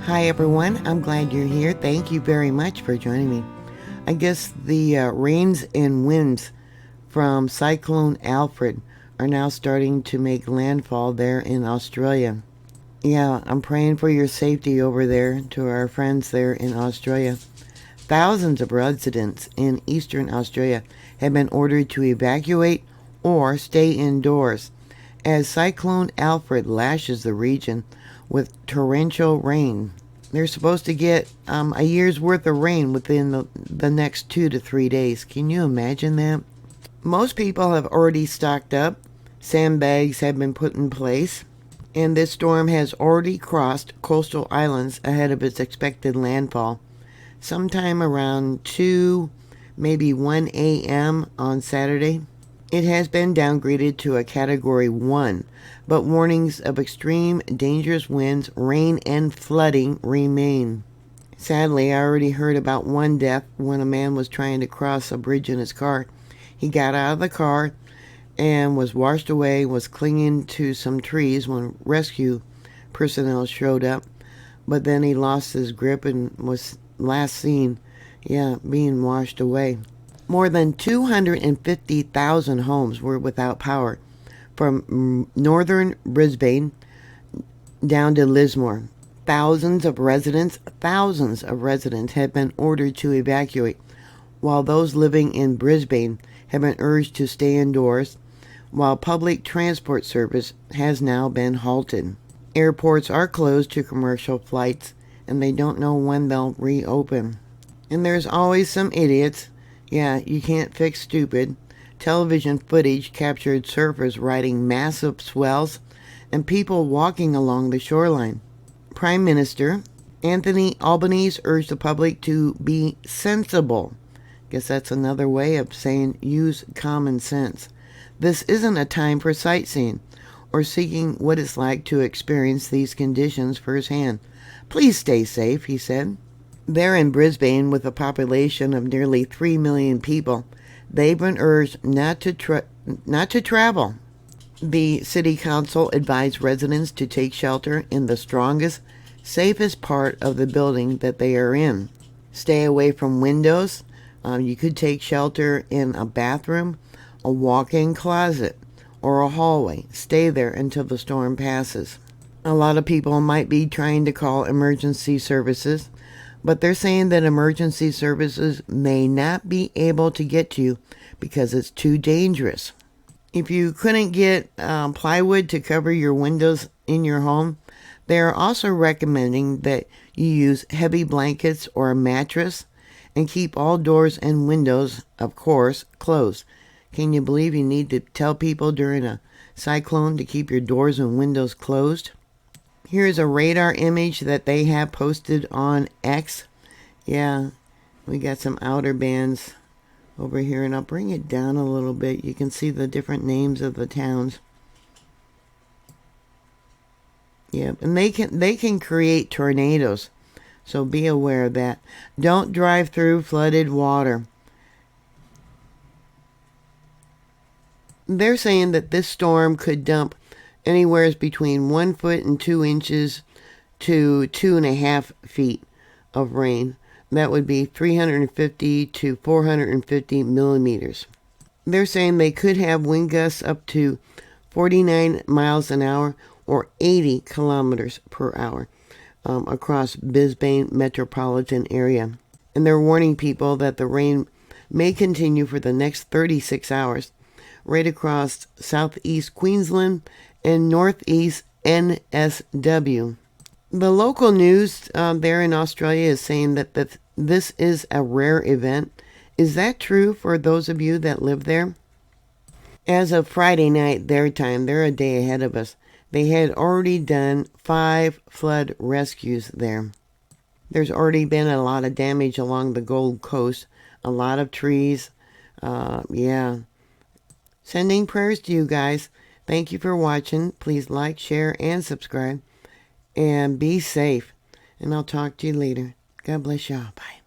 Hi everyone, I'm glad you're here. Thank you very much for joining me. I guess the rains and winds from Cyclone Alfred are now starting to make landfall there in Australia. Yeah, I'm praying for your safety over there to our friends there in Australia. Thousands of residents in eastern Australia have been ordered to evacuate or stay indoors as Cyclone Alfred lashes the region with torrential rain. They're supposed to get a year's worth of rain within the next 2 to 3 days. Can you imagine that? Most people have already stocked up. Sandbags have been put in place. And this storm has already crossed coastal islands ahead of its expected landfall. Sometime around 2, maybe 1 a.m. on Saturday. It has been downgraded to a Category 1, but warnings of extreme dangerous winds, rain, and flooding remain. Sadly, I already heard about one death when a man was trying to cross a bridge in his car. He got out of the car and was washed away, was clinging to some trees when rescue personnel showed up, but then he lost his grip and was last seen, being washed away. More than 250,000 homes were without power from northern Brisbane down to Lismore. Thousands of residents have been ordered to evacuate, while those living in Brisbane have been urged to stay indoors, while public transport service has now been halted. Airports are closed to commercial flights, and they don't know when they'll reopen. And there's always some idiots. Yeah, you can't fix stupid. Television footage captured surfers riding massive swells and people walking along the shoreline. Prime Minister Anthony Albanese urged the public to be sensible. Guess that's another way of saying use common sense. This isn't a time for sightseeing or seeking what it's like to experience these conditions firsthand. Please stay safe, he said. There in Brisbane, with a population of nearly 3 million people, they've been urged not to travel. The city council advised residents to take shelter in the strongest, safest part of the building that they are in. Stay away from windows. You could take shelter in a bathroom, a walk-in closet, or a hallway. Stay there until the storm passes. A lot of people might be trying to call emergency services, but they're saying that emergency services may not be able to get to you because it's too dangerous. If you couldn't get plywood to cover your windows in your home, they are also recommending that you use heavy blankets or a mattress and keep all doors and windows, of course, closed. Can you believe you need to tell people during a cyclone to keep your doors and windows closed? Here's a radar image that they have posted on X. Yeah, we got some outer bands over here, and I'll bring it down a little bit. You can see the different names of the towns. Yeah, and they can create tornadoes, so be aware of that. Don't drive through flooded water. They're saying that this storm could dump anywhere between 1 foot and 2 inches to 2.5 feet of rain. That would be 350 to 450 millimeters. They're saying they could have wind gusts up to 49 miles an hour or 80 kilometers per hour across Brisbane metropolitan area. And they're warning people that the rain may continue for the next 36 hours right across southeast Queensland and northeast NSW. The local news there in Australia is saying that this is a rare event. Is that true for those of you that live there? As of Friday night, their time, they're a day ahead of us. They had already done 5 flood rescues there. There's already been a lot of damage along the Gold Coast. A lot of trees. Sending prayers to you guys. Thank you for watching. Please like, share, and subscribe. And be safe. And I'll talk to you later. God bless y'all. Bye.